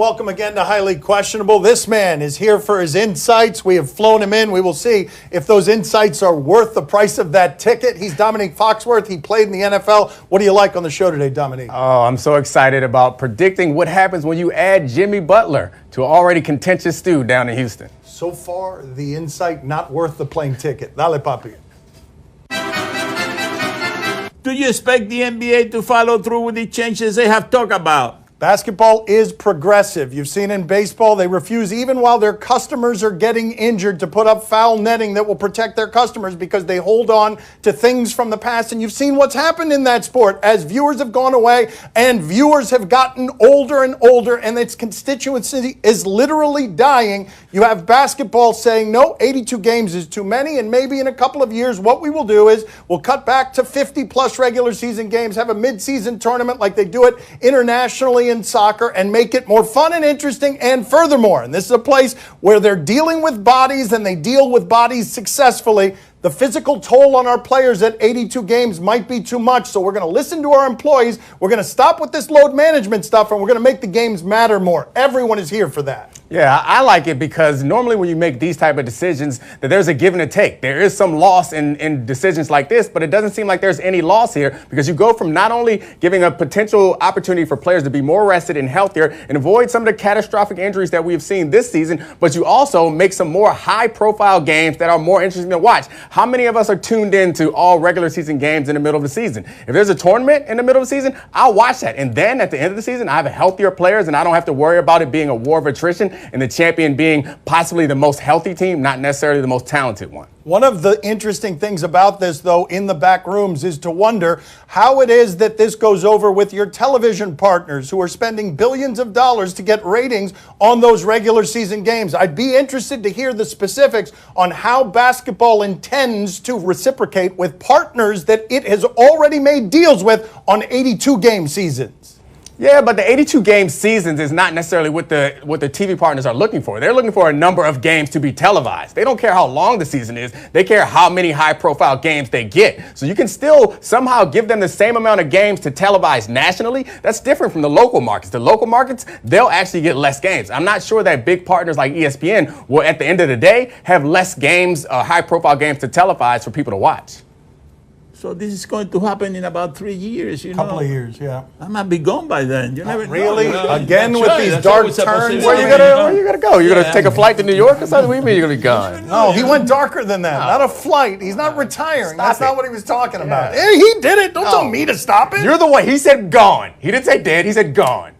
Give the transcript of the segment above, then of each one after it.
Welcome again to Highly Questionable. This man is here for his insights. We have flown him in. We will see if those insights are worth the price of that ticket. He's Dominique Foxworth. He played in the NFL. What do you like on the show today, Dominique? Oh, I'm so excited about predicting what happens when you add Jimmy Butler to an already contentious stew down in Houston. So far, the insight not worth the plane ticket. Dale, Papi. Do you expect the NBA to follow through with the changes they have talked about? Basketball is progressive. You've seen in baseball, they refuse even while their customers are getting injured to put up foul netting that will protect their customers because they hold on to things from the past. And you've seen what's happened in that sport as viewers have gone away and viewers have gotten older and older and its constituency is literally dying. You have basketball saying, no, 82 games is too many. And maybe in a couple of years, what we will do is we'll cut back to 50 plus regular season games, have a mid-season tournament like they do it internationally in soccer and make it more fun and interesting. And furthermore, and this is a place where they're dealing with bodies and they deal with bodies successfully, the physical toll on our players at 82 games might be too much. So we're going to listen to our employees. We're going to stop with this load management stuff and we're going to make the games matter more. Everyone is here for that. Yeah, I like it because normally when you make these type of decisions, that there's a give and a take. There is some loss in decisions like this, but it doesn't seem like there's any loss here because you go from not only giving a potential opportunity for players to be more rested and healthier and avoid some of the catastrophic injuries that we've seen this season, but you also make some more high-profile games that are more interesting to watch. How many of us are tuned in to all regular season games in the middle of the season? If there's a tournament in the middle of the season, I'll watch that. And then at the end of the season, I have healthier players and I don't have to worry about it being a war of attrition and the champion being possibly the most healthy team, not necessarily the most talented one. One of the interesting things about this, though, in the back rooms is to wonder how it is that this goes over with your television partners who are spending billions of dollars to get ratings on those regular season games. I'd be interested to hear the specifics on how basketball intends to reciprocate with partners that it has already made deals with on 82-game seasons. Yeah, but the 82-game seasons is not necessarily what the TV partners are looking for. They're looking for a number of games to be televised. They don't care how long the season is. They care how many high-profile games they get. So you can still somehow give them the same amount of games to televise nationally. That's different from the local markets. The local markets, they'll actually get less games. I'm not sure that big partners like ESPN will, at the end of the day, have less games, high-profile games to televise for people to watch. So this is going to happen in about 3 years, you know. Couple of years, yeah. I might be gone by then. You never really? know. You know? Again That's with right. these That's dark always a turns? possibility. Where you gonna go? You're gonna take a flight to New York or something? What do you mean you're gonna be gone? No, he went darker than that. Not a flight. He's not retiring. That's not what he was talking about. Yeah. Hey, he did it. Don't tell me to stop it. You're the one. He said gone. He didn't say dead. He said gone.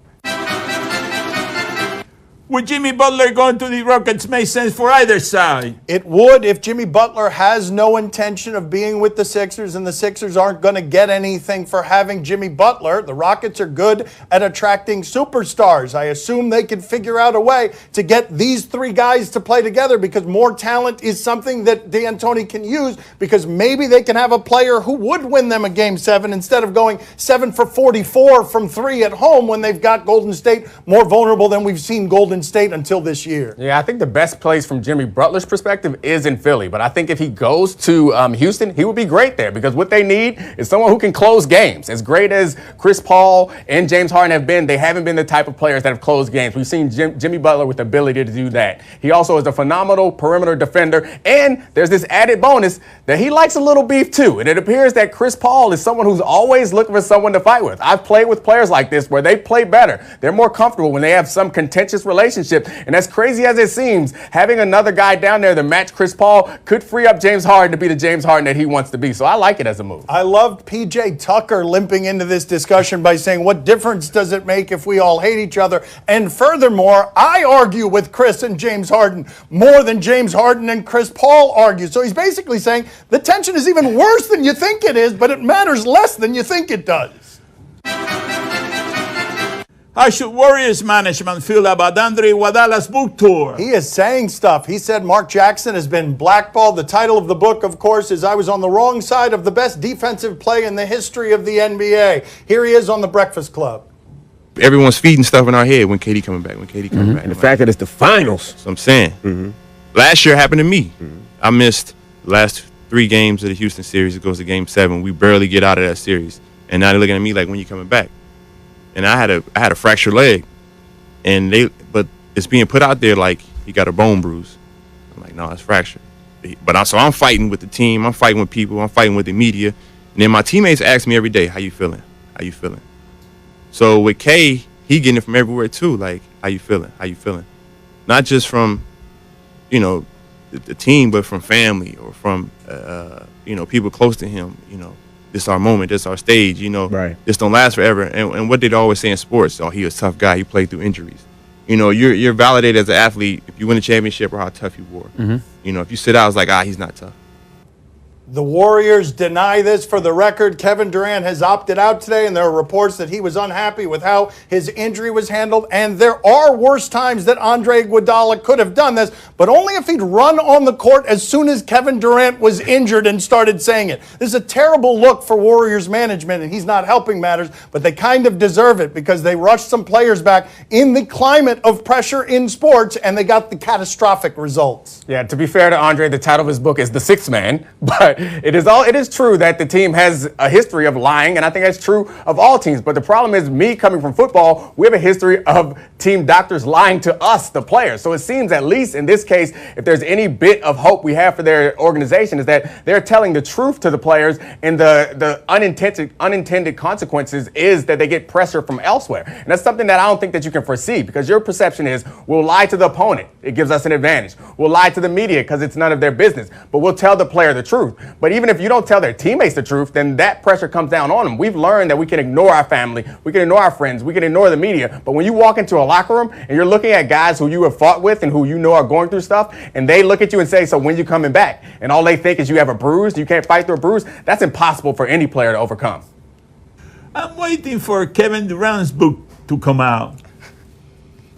Would Jimmy Butler going to the Rockets make sense for either side? It would if Jimmy Butler has no intention of being with the Sixers and the Sixers aren't going to get anything for having Jimmy Butler. The Rockets are good at attracting superstars. I assume they can figure out a way to get these three guys to play together because more talent is something that D'Antoni can use because maybe they can have a player who would win them a Game 7 instead of going 7 for 44 from 3 at home when they've got Golden State more vulnerable than we've seen Golden State until this year. Yeah, I think the best place from Jimmy Butler's perspective is in Philly. But I think if he goes to Houston, he would be great there because what they need is someone who can close games. As great as Chris Paul and James Harden have been, they haven't been the type of players that have closed games. We've seen Jimmy Butler with the ability to do that. He also is a phenomenal perimeter defender. And there's this added bonus that he likes a little beef too. And it appears that Chris Paul is someone who's always looking for someone to fight with. I've played with players like this where they play better. They're more comfortable when they have some contentious relationship. And as crazy as it seems, having another guy down there to match Chris Paul could free up James Harden to be the James Harden that he wants to be. So I like it as a move. I loved PJ Tucker limping into this discussion by saying, what difference does it make if we all hate each other? And furthermore, I argue with Chris and James Harden more than James Harden and Chris Paul argue. So he's basically saying the tension is even worse than you think it is, but it matters less than you think it does. How should Warriors management feel about Andre Iguodala's book tour? He is saying stuff. He said Mark Jackson has been blackballed. The title of the book, of course, is I Was on the Wrong Side of the Best Defensive Play in the History of the NBA. Here he is on The Breakfast Club. Everyone's feeding stuff in our head when KD coming back, And the fact that it's the finals. That's what I'm saying. Last year happened to me. I missed the last 3 games of the Houston series. It goes to Game 7. We barely get out of that series. And now they're looking at me like, when you coming back? And I had a fractured leg. but it's being put out there like he got a bone bruise. I'm like, no, it's fractured. But I'm fighting with the team. I'm fighting with people. I'm fighting with the media. And then my teammates ask me every day, how you feeling? How you feeling? So with K, he getting it from everywhere too. Like, how you feeling? How you feeling? Not just from, the team, but from family or from, people close to him. This our moment. This our stage. Right. This don't last forever. And what they always say in sports, he was a tough guy. He played through injuries. You're validated as an athlete if you win a championship or how tough you were. Mm-hmm. If you sit out, it's like, he's not tough. The Warriors deny this. For the record, Kevin Durant has opted out today, and there are reports that he was unhappy with how his injury was handled. And there are worse times that Andre Iguodala could have done this, but only if he'd run on the court as soon as Kevin Durant was injured and started saying it. This is a terrible look for Warriors management, and he's not helping matters, but they kind of deserve it because they rushed some players back in the climate of pressure in sports, and they got the catastrophic results. Yeah, to be fair to Andre, the title of his book is The Sixth Man, but it is true that the team has a history of lying, and I think that's true of all teams. But the problem is, me coming from football, we have a history of team doctors lying to us, the players. So it seems, at least in this case, if there's any bit of hope we have for their organization, is that they're telling the truth to the players, and the unintended consequences is that they get pressure from elsewhere. And that's something that I don't think that you can foresee, because your perception is, we'll lie to the opponent. It gives us an advantage. We'll lie to the media because it's none of their business. But we'll tell the player the truth. But even if you don't tell their teammates the truth, then that pressure comes down on them. We've learned that we can ignore our family, we can ignore our friends, we can ignore the media. But when you walk into a locker room and you're looking at guys who you have fought with and who you know are going through stuff, and they look at you and say, so when you coming back? And all they think is you have a bruise, you can't fight through a bruise. That's impossible for any player to overcome. I'm waiting for Kevin Durant's book to come out.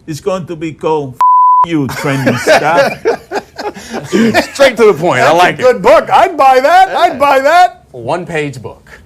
It's going to be called You Trending Stuff. Straight to the point. I like it. Good book. I'd buy that. I'd buy that. One-page book.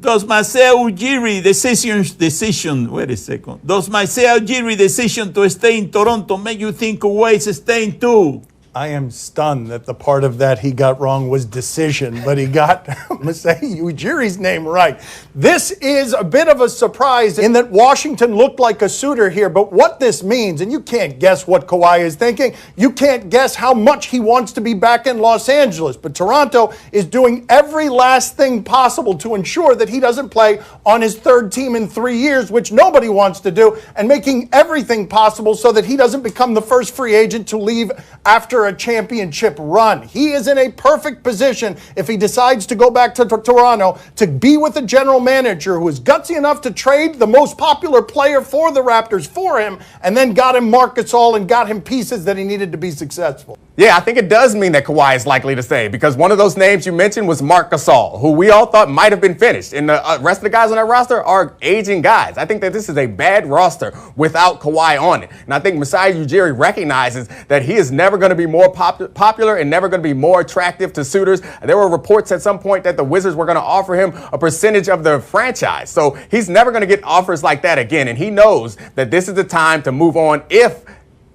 Does Masai Ujiri decision? Wait a second. Does Masai Ujiri decision to stay in Toronto make you think Kawhi is staying too? I am stunned that the part of that he got wrong was decision, but he got Masai Ujiri's name right. This is a bit of a surprise in that Washington looked like a suitor here, but what this means, and you can't guess what Kawhi is thinking, you can't guess how much he wants to be back in Los Angeles, but Toronto is doing every last thing possible to ensure that he doesn't play on his third team in 3 years, which nobody wants to do, and making everything possible so that he doesn't become the first free agent to leave after a championship run. He is in a perfect position if he decides to go back to Toronto to be with a general manager who is gutsy enough to trade the most popular player for the Raptors for him, and then got him Marc Gasol and got him pieces that he needed to be successful. Yeah, I think it does mean that Kawhi is likely to stay, because one of those names you mentioned was Marc Gasol, who we all thought might have been finished. And the rest of the guys on that roster are aging guys. I think that this is a bad roster without Kawhi on it. And I think Masai Ujiri recognizes that he is never going to be more popular and never going to be more attractive to suitors. There were reports at some point that the Wizards were going to offer him a percentage of the franchise. So he's never going to get offers like that again. And he knows that this is the time to move on if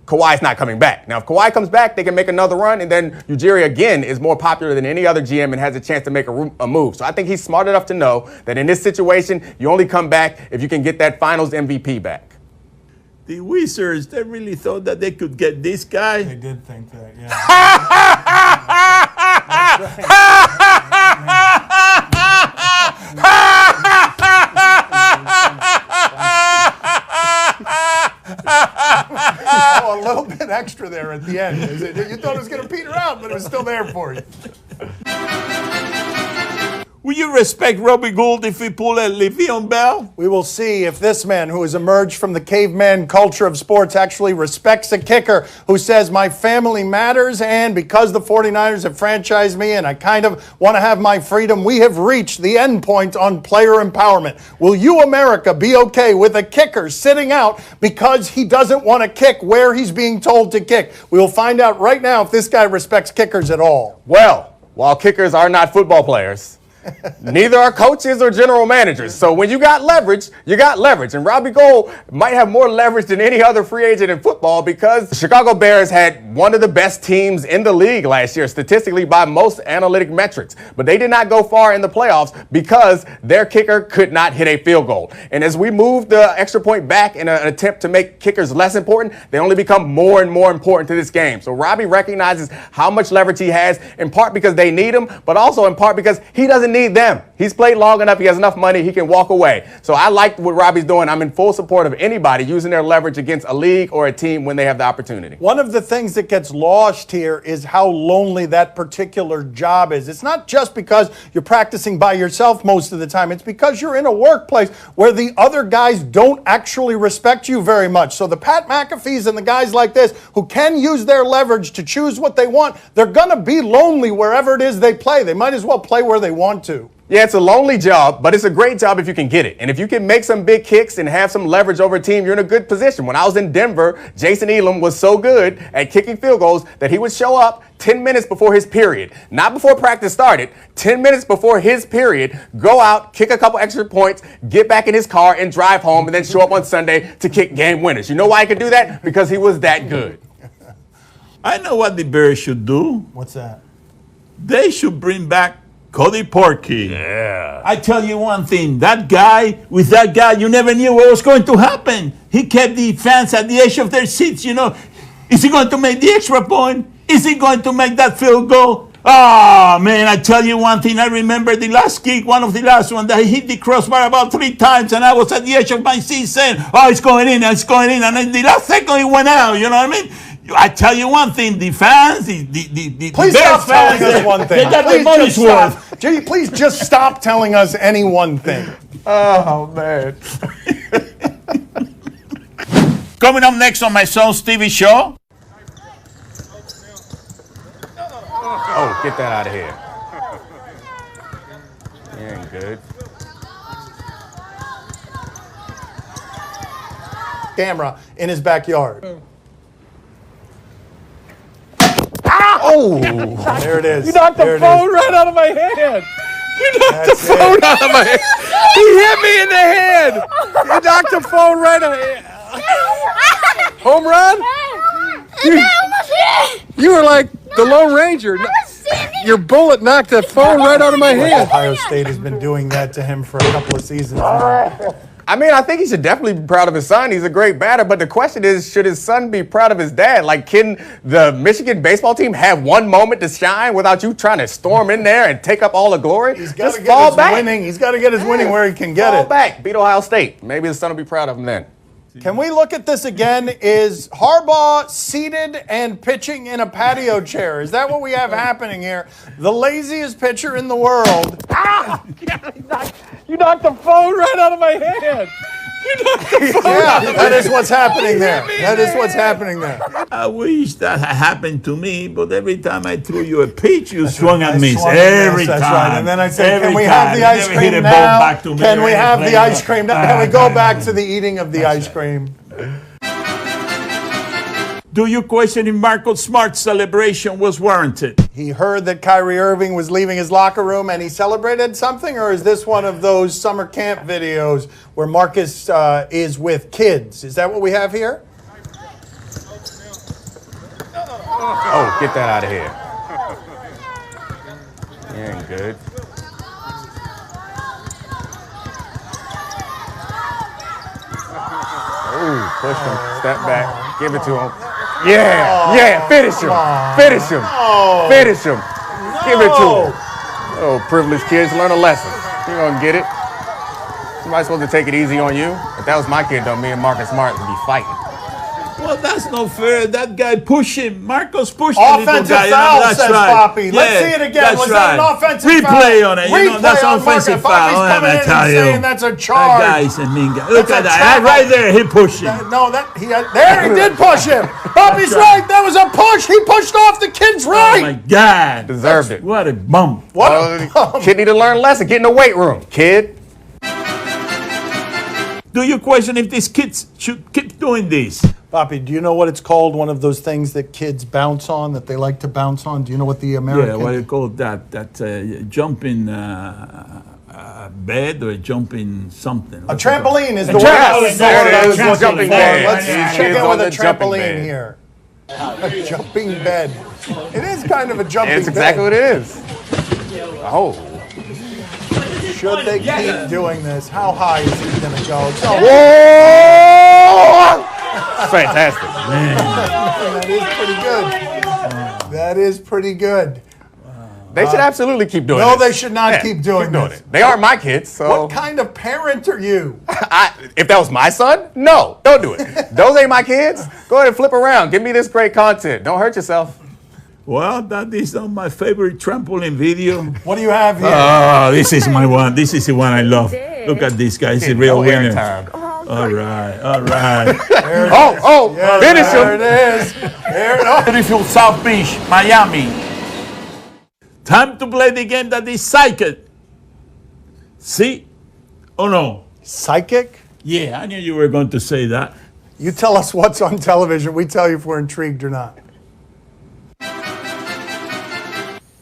Kawhi's not coming back. Now, if Kawhi comes back, they can make another run, and then Ujiri again is more popular than any other GM and has a chance to make a move. So I think he's smart enough to know that in this situation, you only come back if you can get that Finals MVP back. The Wizards, they really thought that they could get this guy. They did think that, yeah. Oh, a little bit extra there at the end. You thought it was going to peter out, but it was still there for you. Will you respect Robbie Gould if we pull a Le'Veon Bell? We will see if this man, who has emerged from the caveman culture of sports, actually respects a kicker who says, my family matters, and because the 49ers have franchised me and I kind of want to have my freedom, we have reached the end point on player empowerment. Will you, America, be okay with a kicker sitting out because he doesn't want to kick where he's being told to kick? We will find out right now if this guy respects kickers at all. Well, while kickers are not football players, Neither are coaches or general managers. So when you got leverage, you got leverage. And Robbie Gould might have more leverage than any other free agent in football because the Chicago Bears had one of the best teams in the league last year, statistically by most analytic metrics. But they did not go far in the playoffs because their kicker could not hit a field goal. And as we move the extra point back in an attempt to make kickers less important, they only become more and more important to this game. So Robbie recognizes how much leverage he has, in part because they need him, but also in part because he doesn't need them. He's played long enough. He has enough money. He can walk away. So I like what Robbie's doing. I'm in full support of anybody using their leverage against a league or a team when they have the opportunity. One of the things that gets lost here is how lonely that particular job is. It's not just because you're practicing by yourself most of the time. It's because you're in a workplace where the other guys don't actually respect you very much. So the Pat McAfees and the guys like this who can use their leverage to choose what they want, they're going to be lonely wherever it is they play. They might as well play where they want to. Yeah, it's a lonely job, but it's a great job if you can get it. And if you can make some big kicks and have some leverage over a team, you're in a good position. When I was in Denver, Jason Elam was so good at kicking field goals that he would show up 10 minutes before his period. Not before practice started, 10 minutes before his period, go out, kick a couple extra points, get back in his car and drive home, and then show up on Sunday to kick game winners. You know why he could do that? Because he was that good. I know what the Bears should do. What's that? They should bring back Cody Porky. Yeah. I tell you one thing, with that guy, you never knew what was going to happen. He kept the fans at the edge of their seats, you know. Is he going to make the extra point? Is he going to make that field goal? Oh, man, I tell you one thing. I remember the last kick, one of the last ones, that he hit the crossbar about 3 times, and I was at the edge of my seat saying, oh, it's going in, it's going in. And then the last second, it went out, you know what I mean? I tell you one thing, the fans, please stop telling us one thing. They got their money's worth. Please just stop telling us any one thing. Oh, man. Coming up next on my son's TV show. Oh, get that out of here. He ain't good. Camera in his backyard. Oh! There it is. You knocked the phone right out of my hand. You knocked the phone out of my hand. He hit me in the head. You knocked the phone right out of my hand. Home run? You were like the Lone Ranger. Your bullet knocked that phone right out of my hand. Ohio State has been doing that to him for a couple of seasons now. I mean, I think he should definitely be proud of his son. He's a great batter. But the question is, should his son be proud of his dad? Like, can the Michigan baseball team have one moment to shine without you trying to storm in there and take up all the glory? He's got Just to fall get his back. winning. He's got to get his winning where he can get Fall it. back. Beat Ohio State. Maybe his son will be proud of him then. Can we look at this again? Is Harbaugh seated and pitching in a patio chair? Is that what we have happening here? The laziest pitcher in the world. Ah! You knocked the phone right out of my hand. You knocked the phone out of my That is what's happening there. That is what's happening there. I wish that had happened to me, but every time I threw you a pitch, you swung and missed. swung and Every missed, time. that's right. And then I said, Every can we time. have the You ice never hit cream a ball now? back to me Can we or have the anything. ice cream now? Can we go back to the eating of the ice cream? Do you question if Marcus Smart's celebration was warranted? He heard that Kyrie Irving was leaving his locker room and he celebrated something? Or is this one of those summer camp videos where Marcus is with kids? Is that what we have here? Oh, get that out of here. He ain't good. Oh, push him. Step back. Give it to him. Yeah, finish him. Finish him. Finish him. Give it to him. Oh, privileged kids, learn a lesson. You gonna get it. Somebody's supposed to take it easy on you. If that was my kid, though, me and Marcus Smart would be fighting. Well, that's not fair. That guy pushed him. Marcus pushed the little Offensive guy. foul, That's says right. Papi. Let's see it again. That's Was right. that an offensive foul? Replay on it. You know, Replay that's on offensive Marcus. foul. Papi's coming in I and tell you. saying that's a charge. That guy's a mean guy. Look That's at a that. charge. Right there, he pushed him. No, there he did push him. Papi's right. That was a push. He pushed off the kid's Oh, my right. God. Deserved it. What a bum. What a bum. Kid need to learn a lesson. Get in the weight room, kid. Do you question if these kids should keep doing this? Papi, do you know what it's called? One of those things that kids bounce on, that they like to bounce on. Do you know what the American? Yeah, what do you call that? That jumping bed or jumping something. A trampoline is the word. Yes, there it I is. was looking Jumping for. bed. Let's He check is in on with a the jumping trampoline bed. here. A jumping bed. It is kind of a jumping It's exactly what bed. it is. Oh. Should they keep doing this? How high is he going to go? So, Whoa! Fantastic. that is pretty good. That is pretty good. They should absolutely keep doing No, this. they should not keep doing this. They aren't my kids, so. What kind of parent are you? If that was my son, no, don't do it. Those ain't my kids. Go ahead and flip around. Give me this great content. Don't hurt yourself. Well, that is not my favorite trampoline video. What do you have here? Oh, this is my one. This is the one I love. Look at this guy. He's a real No winner. airtime. All right, all right. Finish There him. it is. There it is. Beautiful South Beach, Miami. Time to play the game that is psychic. See? Oh no. Psychic? Yeah, I knew you were going to say that. You tell us what's on television. We tell you if we're intrigued or not.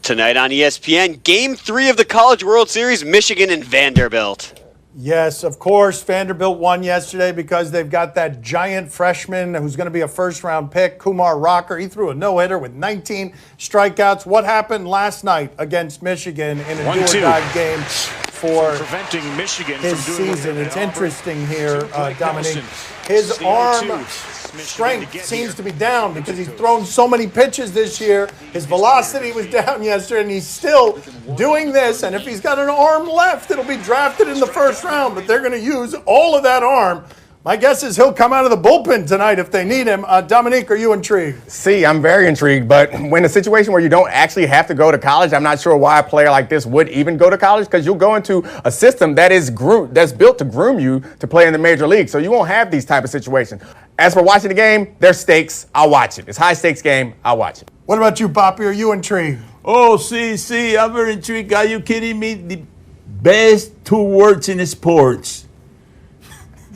Tonight on ESPN, Game 3 of the College World Series, Michigan and Vanderbilt. Yes, of course, Vanderbilt won yesterday because they've got that giant freshman who's going to be a first-round pick, Kumar Rocker. He threw a no-hitter with 19 strikeouts. What happened last night against Michigan in a do-or-die game for preventing Michigan his from doing season? what It's interesting here, Dominique. His arm strength seems to be down because he's thrown so many pitches this year. His velocity was down yesterday, and he's still doing this. And if he's got an arm left, it'll be drafted in the first round. But they're going to use all of that arm. My guess is he'll come out of the bullpen tonight if they need him. Dominique, are you intrigued? See, I'm very intrigued, but when a situation where you don't actually have to go to college, I'm not sure why a player like this would even go to college, because you'll go into a system that is that's built to groom you to play in the major league, so you won't have these type of situations. As for watching the game, there's stakes. I'll watch it. It's a high-stakes game. I'll watch it. What about you, Papi? Are you intrigued? Oh, see, I'm very intrigued. Are you kidding me? The best two words in sports.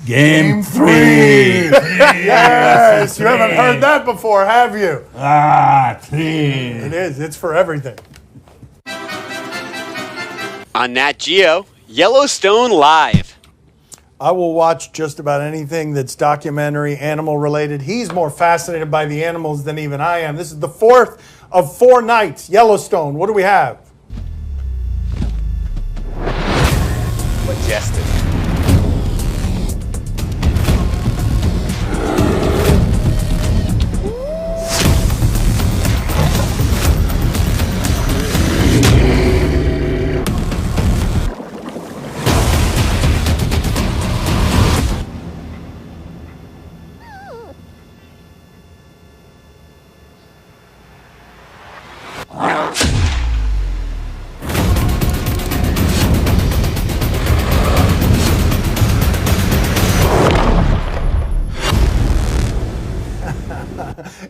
Game 3. Yes, you haven't heard that before, have you? Three. It is. It's for everything. On Nat Geo, Yellowstone Live. I will watch just about anything that's documentary, animal related. He's more fascinated by the animals than even I am. This is the fourth of 4 nights. Yellowstone. What do we have? Majestic.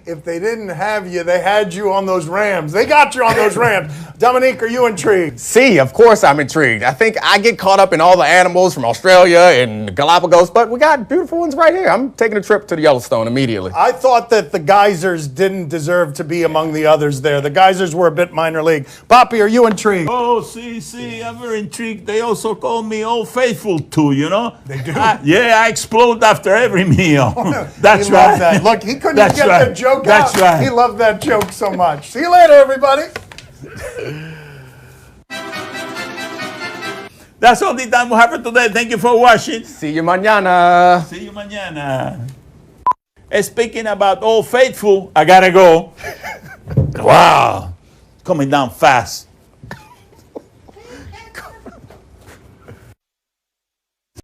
If they didn't have you, they had you on those Rams. They got you on those Rams. Dominique, are you intrigued? See, of course I'm intrigued. I think I get caught up in all the animals from Australia and Galapagos, but we got beautiful ones right here. I'm taking a trip to the Yellowstone immediately. I thought that the geysers didn't deserve to be among the others there. The geysers were a bit minor league. Papi, are you intrigued? Oh, see, I'm very intrigued. They also call me Old Faithful too, you know? They do? I explode after every meal. That's He right. loved that. Look, he couldn't That's get right. the joke That's out. right. He loved that joke so much. See you later, everybody. That's all the time we have for today. Thank you for watching. See you mañana. See you mañana. Speaking about Old Faithful, I gotta go. Wow. Coming down fast.